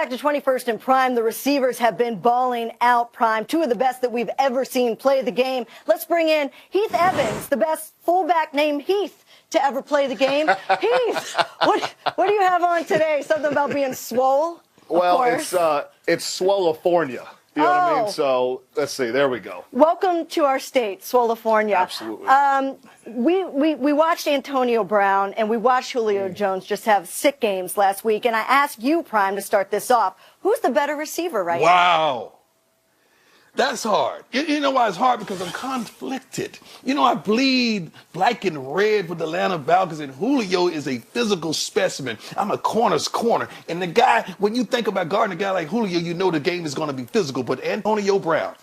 back to 21st and Prime. The receivers have been balling out, Prime. Two of the best that we've ever seen play the game. Let's bring in Heath Evans, the best fullback named Heath to ever play the game. Heath, what do you have on today? Something about being swole? Well, it's Swolofornia. You know what I mean? So let's see. There we go. Welcome to our state, Swolofornia. Absolutely. We watched Antonio Brown and we watched Julio Jones just have sick games last week. And I asked you, Prime, to start this off. Who's the better receiver right now? Wow. That's hard. You know why it's hard? Because I'm conflicted. You know, I bleed black and red with the Atlanta Falcons, and Julio is a physical specimen. I'm a corner's corner. And the guy, when you think about guarding a guy like Julio, you know the game is going to be physical. But Antonio Brown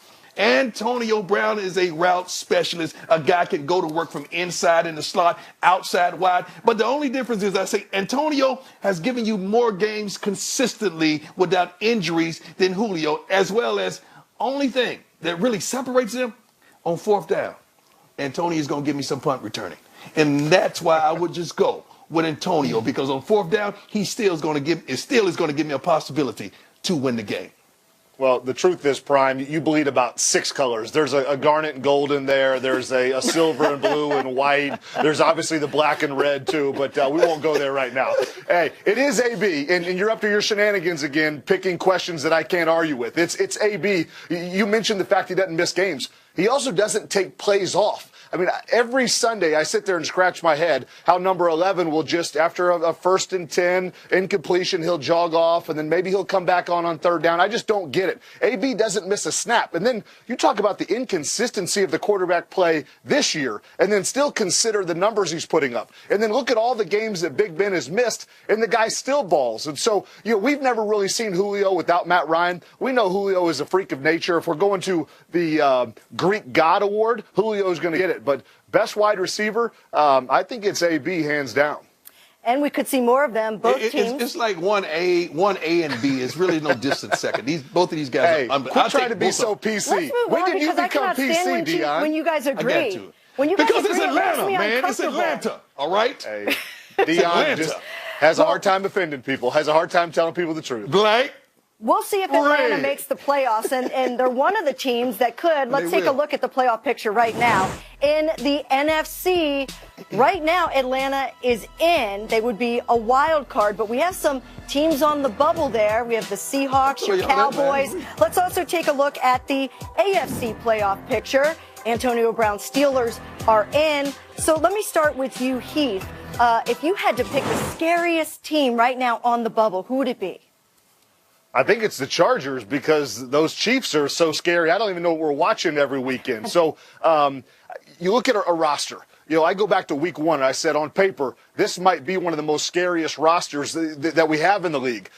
is a route specialist. A guy can go to work from inside in the slot, outside wide. But the only difference is, I say, Antonio has given you more games consistently without injuries than Julio, as well as only thing that really separates them on fourth down. Antonio is going to give me some punt returning. And that's why I would just go with Antonio, because on fourth down, he still is going to give me a possibility to win the game. Well, the truth is, Prime, you bleed about 6 colors. There's a garnet and gold in there. There's a silver and blue and white. There's obviously the black and red, too, but we won't go there right now. Hey, it is AB, and you're up to your shenanigans again, picking questions that I can't argue with. It's AB. You mentioned the fact he doesn't miss games. He also doesn't take plays off. I mean, every Sunday I sit there and scratch my head how number 11 will just, after a 1st and 10 incompletion, he'll jog off, and then maybe he'll come back on third down. I just don't get it. AB doesn't miss a snap. And then you talk about the inconsistency of the quarterback play this year, and then still consider the numbers he's putting up. And then look at all the games that Big Ben has missed, and the guy still balls. And so, we've never really seen Julio without Matt Ryan. We know Julio is a freak of nature. If we're going to the Greek God Award, Julio is going to get it. But best wide receiver, I think it's AB hands down. And we could see more of them, both teams. It's like 1A and B. It's really no distant second. Both of these guys. Hey, quit trying to be so PC. When did you become PC, Dion? When you guys agree. I got to. When you guys because agree, it's Atlanta, man. It's Atlanta, all right? Hey, Dion just has a hard time offending people, has a hard time telling people the truth. Black. We'll see if Atlanta makes the playoffs, and they're one of the teams that could. Let's take a look at the playoff picture right now. In the NFC, right now, Atlanta is in. They would be a wild card, but we have some teams on the bubble there. We have the Seahawks, your Cowboys. Let's also take a look at the AFC playoff picture. Antonio Brown Steelers are in. So let me start with you, Heath. If you had to pick the scariest team right now on the bubble, who would it be? I think it's the Chargers, because those Chiefs are so scary. I don't even know what we're watching every weekend. So you look at a roster. I go back to week 1, and I said on paper, this might be one of the most scariest rosters that we have in the league.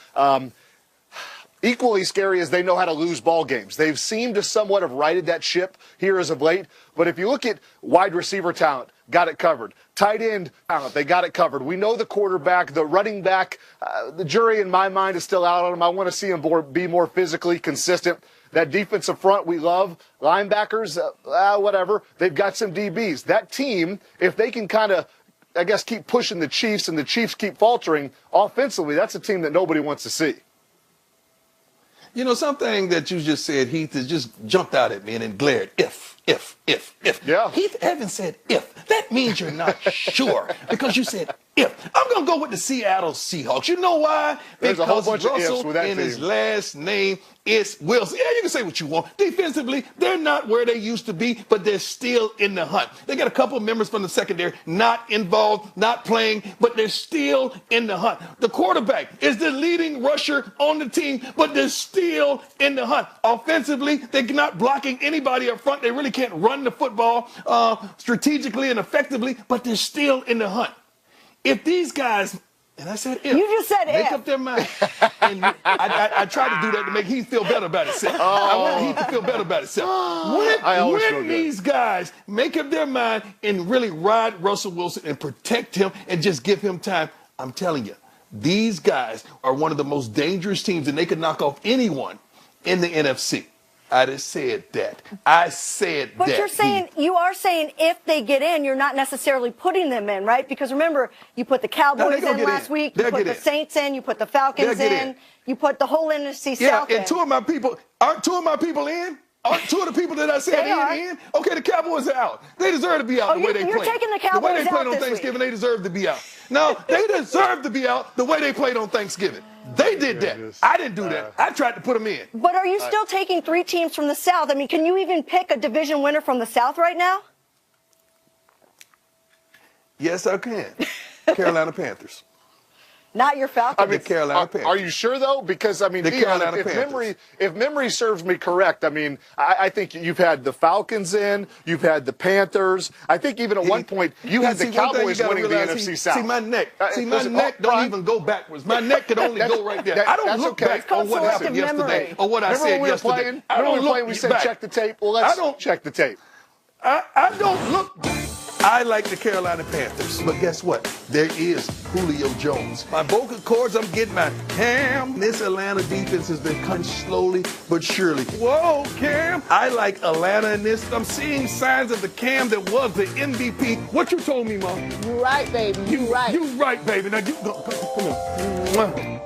Equally scary as they know how to lose ball games. They've seemed to somewhat have righted that ship here as of late. But if you look at wide receiver talent, got it covered. Tight end talent, they got it covered. We know the quarterback, the running back, the jury in my mind is still out on him. I want to see him be more physically consistent. That defensive front we love. Linebackers, whatever. They've got some DBs. That team, if they can kind of, keep pushing the Chiefs and the Chiefs keep faltering offensively, that's a team that nobody wants to see. Something that you just said, Heath, has just jumped out at me and glared. If. Yeah. Heath Evans said if. That means you're not sure, because you said if. I'm going to go with the Seattle Seahawks. You know why? There's a whole bunch of ifs with that and team. His last name is Wilson. Yeah, you can say what you want. Defensively, they're not where they used to be, but they're still in the hunt. They got a couple of members from the secondary not involved, not playing, but they're still in the hunt. The quarterback is the leading rusher on the team, but they're still in the hunt. Offensively, they're not blocking anybody up front. They really can't run the football strategically and effectively, but they're still in the hunt. If these guys, and I said if. You just said make if. up their mind. And I tried to do that to make Heath feel better about himself. I want Heath to feel better about himself. When these guys make up their mind and really ride Russell Wilson and protect him and just give him time, I'm telling you, these guys are one of the most dangerous teams, and they could knock off anyone in the NFC. I just said that. I said But that. you are saying if they get in, you're not necessarily putting them in, right? Because remember, you put the Cowboys in last week, you put the Saints in, you put the Falcons in, you put the whole NFC South in. Yeah, and two of my people, aren't two of my people in? Aren't two of the people that I said in? Okay, the Cowboys are out. They deserve to be out the way they play. You're taking the Cowboys out the way they played on this Thanksgiving, week. they deserve to be out. No, they deserve to be out the way they played on Thanksgiving. They did that. I didn't do that. I tried to put them in. But are you still taking 3 teams from the South? I mean, can you even pick a division winner from the South right now? Yes, I can. Carolina Panthers. Not your Falcons. I mean, Carolina Panthers. Are you sure though? Because I mean, the Carolina if memory serves me correct, I mean, I think you've had the Falcons in, you've had the Panthers. I think even at one point you had the Cowboys winning the NFC South. See my neck. Don't even go backwards. My neck could only go right there. I don't look back on what happened yesterday or what I said yesterday. I don't look. We said check the tape. Well, let's check the tape. I don't look. I like the Carolina Panthers, but guess what? There is Julio Jones. My vocal cords, I'm getting my Cam. This Atlanta defense has been cutting slowly but surely. Whoa, Cam. I like Atlanta in this. I'm seeing signs of the Cam that was the MVP. What you told me, Mom? You right, baby. You right. You right, baby. Now you go. Come here.